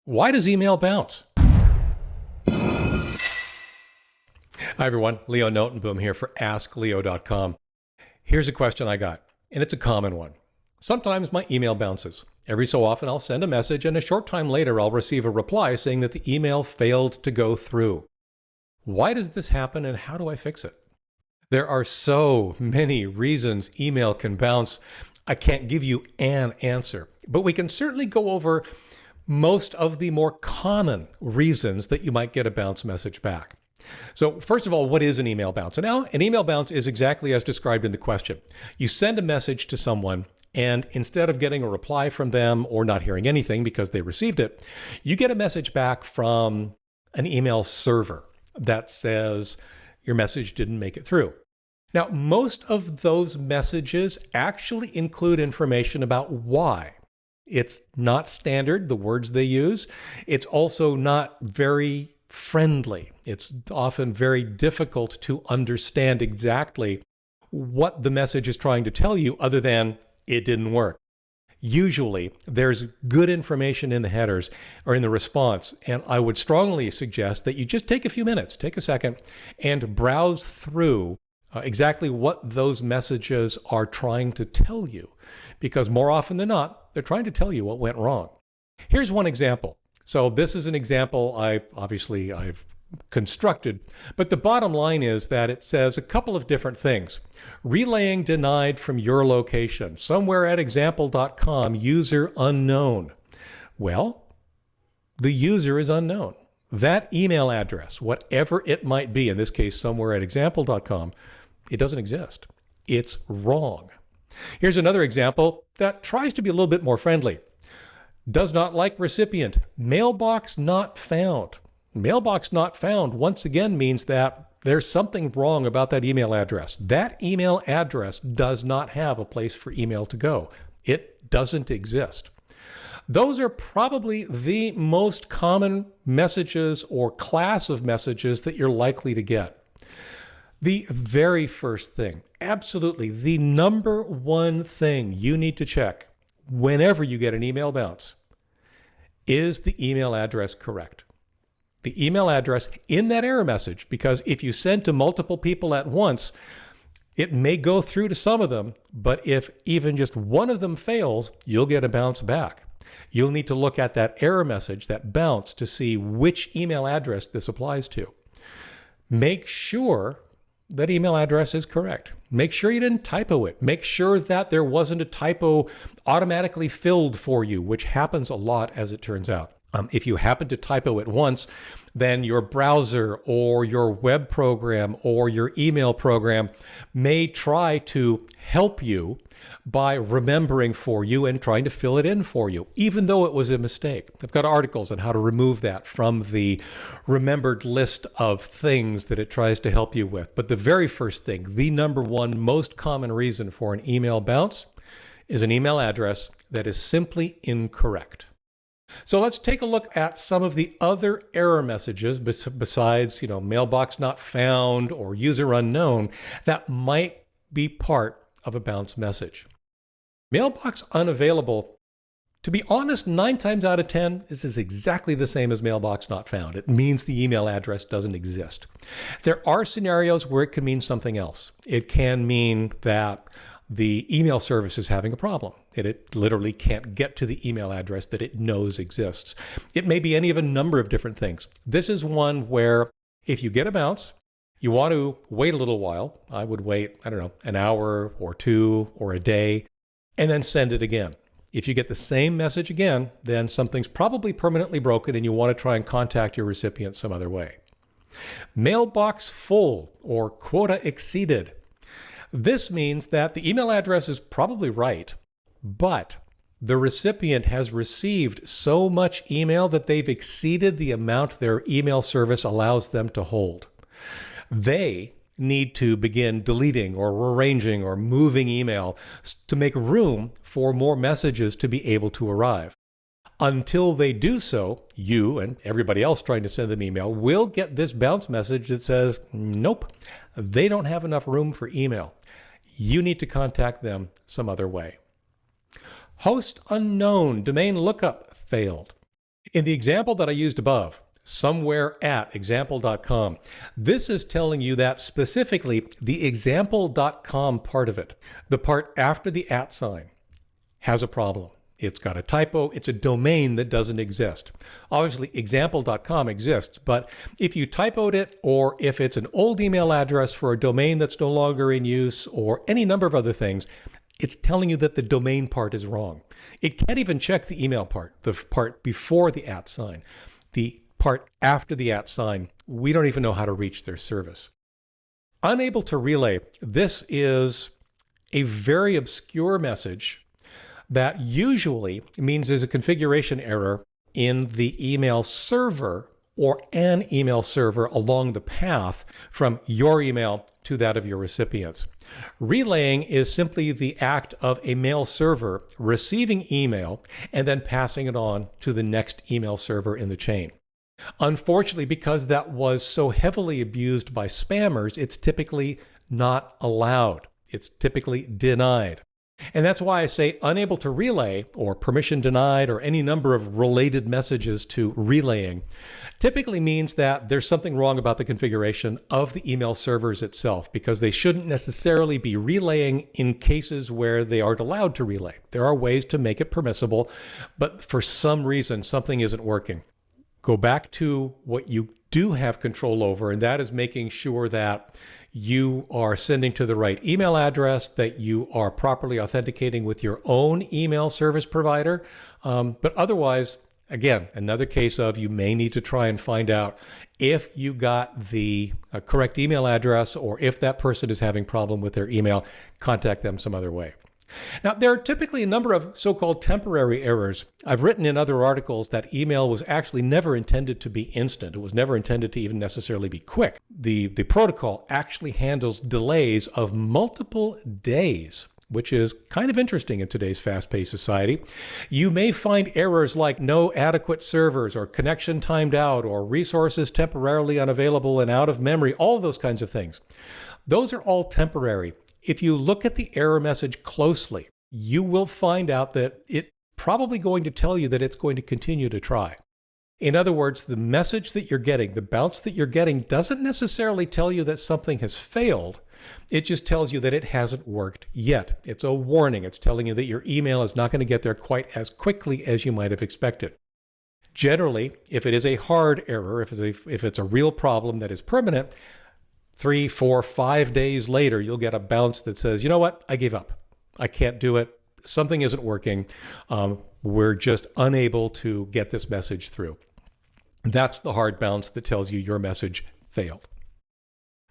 Why does email bounce? Hi everyone, Leo Notenboom here for askleo.com. Here's a question I got, and it's a common one. Sometimes my email bounces. Every so often I'll send a message and a short time later I'll receive a reply saying that the email failed to go through. Why does this happen and how do I fix it? There are so many reasons email can bounce. I can't give you an answer, but we can certainly go over most of the more common reasons that you might get a bounce message back. So first of all, what is an email bounce? And now an email bounce is exactly as described in the question. You send a message to someone and instead of getting a reply from them or not hearing anything because they received it, you get a message back from an email server that says your message didn't make it through. Now, most of those messages actually include information about why. It's not standard, the words they use. It's also not very friendly. It's often very difficult to understand exactly what the message is trying to tell you other than it didn't work. Usually there's good information in the headers or in the response, and I would strongly suggest that you just take a few minutes, take a second, and browse through exactly what those messages are trying to tell you, because more often than not, they're trying to tell you what went wrong. Here's one example. So this is an example I've constructed, but the bottom line is that it says a couple of different things. Relaying denied from your location. Somewhere at example.com, user unknown. Well, the user is unknown. That email address, whatever it might be, in this case, somewhere at example.com, it doesn't exist. It's wrong. Here's another example that tries to be a little bit more friendly. Does not like recipient. Mailbox not found. Mailbox not found once again means that there's something wrong about that email address. That email address does not have a place for email to go. It doesn't exist. Those are probably the most common messages or class of messages that you're likely to get. The very first thing, absolutely the number one thing you need to check whenever you get an email bounce, is the email address correct? The email address in that error message, because if you send to multiple people at once, it may go through to some of them, but if even just one of them fails, you'll get a bounce back. You'll need to look at that error message, that bounce, to see which email address this applies to. Make sure that email address is correct. Make sure you didn't typo it. Make sure that there wasn't a typo automatically filled for you, which happens a lot as it turns out. If you happen to typo it once, then your browser or your web program or your email program may try to help you by remembering for you and trying to fill it in for you, even though it was a mistake. I've got articles on how to remove that from the remembered list of things that it tries to help you with. But the very first thing, the number one most common reason for an email bounce, is an email address that is simply incorrect. So let's take a look at some of the other error messages besides, mailbox not found or user unknown that might be part of a bounce message. Mailbox unavailable, to be honest, 9 times out of 10, this is exactly the same as mailbox not found. It means the email address doesn't exist. There are scenarios where it can mean something else. It can mean that the email service is having a problem. It literally can't get to the email address that it knows exists. It may be any of a number of different things. This is one where if you get a bounce, you want to wait a little while. I would wait, an hour or two or a day, and then send it again. If you get the same message again, then something's probably permanently broken and you want to try and contact your recipient some other way. Mailbox full or quota exceeded. This means that the email address is probably right, but the recipient has received so much email that they've exceeded the amount their email service allows them to hold. They need to begin deleting or rearranging or moving email to make room for more messages to be able to arrive. Until they do so, you and everybody else trying to send them email will get this bounce message that says, nope, they don't have enough room for email. You need to contact them some other way. Host unknown, domain lookup failed. In the example that I used above, somewhere at example.com, this is telling you that specifically the example.com part of it, the part after the @ sign, has a problem. It's got a typo. It's a domain that doesn't exist. Obviously, example.com exists, but if you typoed it, or if it's an old email address for a domain that's no longer in use, or any number of other things, it's telling you that the domain part is wrong. It can't even check the email part, the part before the @ sign. The part after the @ sign, we don't even know how to reach their service. Unable to relay, this is a very obscure message that usually means there's a configuration error in the email server or an email server along the path from your email to that of your recipients. Relaying is simply the act of a mail server receiving email and then passing it on to the next email server in the chain. Unfortunately, because that was so heavily abused by spammers, it's typically not allowed. It's typically denied. And that's why I say unable to relay, or permission denied, or any number of related messages to relaying, typically means that there's something wrong about the configuration of the email servers itself, because they shouldn't necessarily be relaying in cases where they aren't allowed to relay. There are ways to make it permissible, but for some reason, something isn't working. Go back to what you do have control over, and that is making sure that you are sending to the right email address, that you are properly authenticating with your own email service provider. But otherwise, again, another case of you may need to try and find out if you got the correct email address, or if that person is having a problem with their email, contact them some other way. Now, there are typically a number of so-called temporary errors. I've written in other articles that email was actually never intended to be instant. It was never intended to even necessarily be quick. The protocol actually handles delays of multiple days, which is kind of interesting in today's fast-paced society. You may find errors like no adequate servers, or connection timed out, or resources temporarily unavailable and out of memory, all those kinds of things. Those are all temporary. If you look at the error message closely, you will find out that it's probably going to tell you that it's going to continue to try. In other words, the message that you're getting, the bounce that you're getting, doesn't necessarily tell you that something has failed. It just tells you that it hasn't worked yet. It's a warning. It's telling you that your email is not going to get there quite as quickly as you might have expected. Generally, if it is a hard error, if it's a real problem that is permanent, 3, 4, 5 days later, you'll get a bounce that says, you know what, I gave up. I can't do it. Something isn't working. We're just unable to get this message through. That's the hard bounce that tells you your message failed.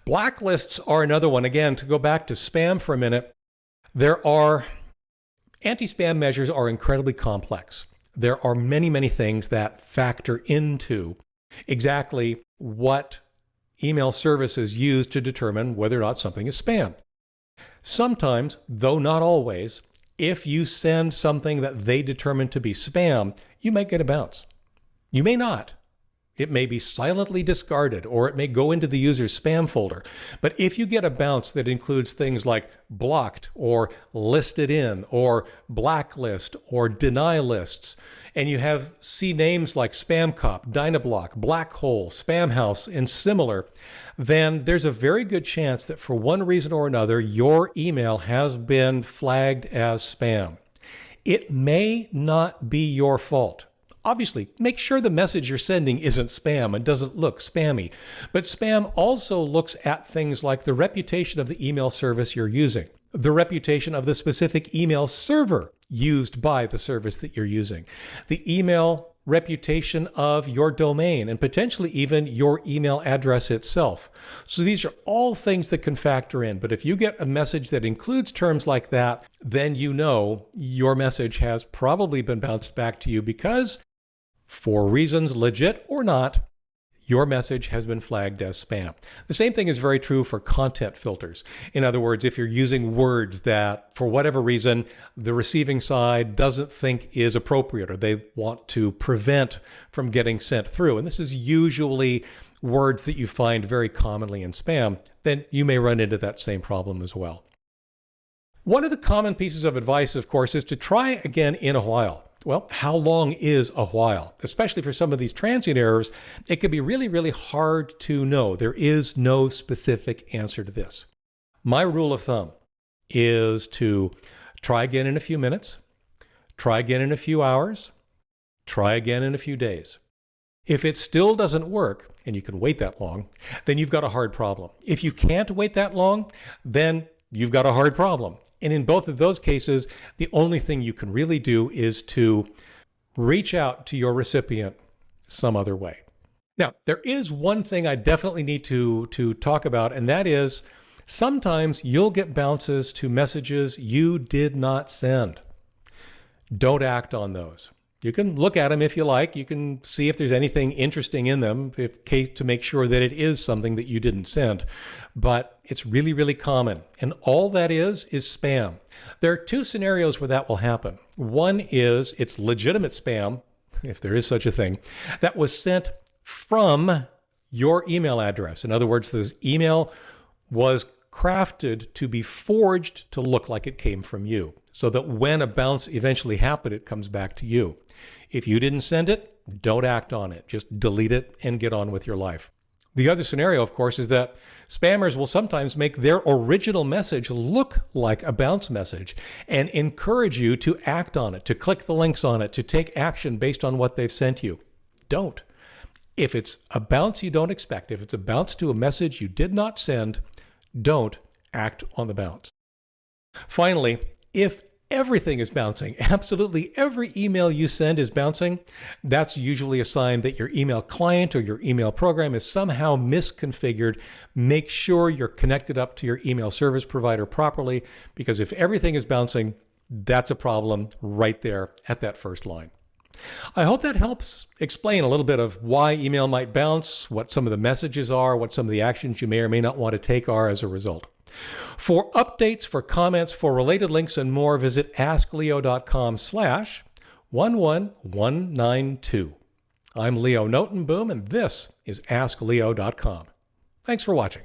Blacklists are another one. Again, to go back to spam for a minute, anti-spam measures are incredibly complex. There are many, many things that factor into exactly what email services use to determine whether or not something is spam. Sometimes, though not always, if you send something that they determine to be spam, you might get a bounce. You may not. It may be silently discarded, or it may go into the user's spam folder. But if you get a bounce that includes things like blocked, or listed in, or blacklist, or deny lists, and you see names like SpamCop, Dynablock, Black Hole, Spamhouse, and similar, then there's a very good chance that for one reason or another, your email has been flagged as spam. It may not be your fault. Obviously, make sure the message you're sending isn't spam and doesn't look spammy. But spam also looks at things like the reputation of the email service you're using, the reputation of the specific email server used by the service that you're using, the email reputation of your domain, and potentially even your email address itself. So these are all things that can factor in. But if you get a message that includes terms like that, then you know your message has probably been bounced back to you because, for reasons legit or not, your message has been flagged as spam. The same thing is very true for content filters. In other words, if you're using words that, for whatever reason, the receiving side doesn't think is appropriate, or they want to prevent from getting sent through, and this is usually words that you find very commonly in spam, then you may run into that same problem as well. One of the common pieces of advice, of course, is to try again in a while. Well, how long is a while? Especially for some of these transient errors, it can be really, really hard to know. There is no specific answer to this. My rule of thumb is to try again in a few minutes, try again in a few hours, try again in a few days. If it still doesn't work, and you can wait that long, then you've got a hard problem. If you can't wait that long, then you've got a hard problem. And in both of those cases, the only thing you can really do is to reach out to your recipient some other way. Now, there is one thing I definitely need to talk about, and that is sometimes you'll get bounces to messages you did not send. Don't act on those. You can look at them if you like. You can see if there's anything interesting in them to make sure that it is something that you didn't send. But it's really, really common. And all that is spam. There are two scenarios where that will happen. One is it's legitimate spam, if there is such a thing, that was sent from your email address. In other words, this email was crafted to be forged to look like it came from you, so that when a bounce eventually happened, it comes back to you. If you didn't send it, don't act on it. Just delete it and get on with your life. The other scenario, of course, is that spammers will sometimes make their original message look like a bounce message and encourage you to act on it, to click the links on it, to take action based on what they've sent you. Don't. If it's a bounce you don't expect, if it's a bounce to a message you did not send, don't act on the bounce. Finally, if everything is bouncing, absolutely every email you send is bouncing, that's usually a sign that your email client or your email program is somehow misconfigured. Make sure you're connected up to your email service provider properly, because if everything is bouncing, that's a problem right there at that first line. I hope that helps explain a little bit of why email might bounce, what some of the messages are, what some of the actions you may or may not want to take are as a result. For updates, for comments, for related links and more, visit askleo.com/11192. I'm Leo Notenboom, and this is askleo.com. Thanks for watching.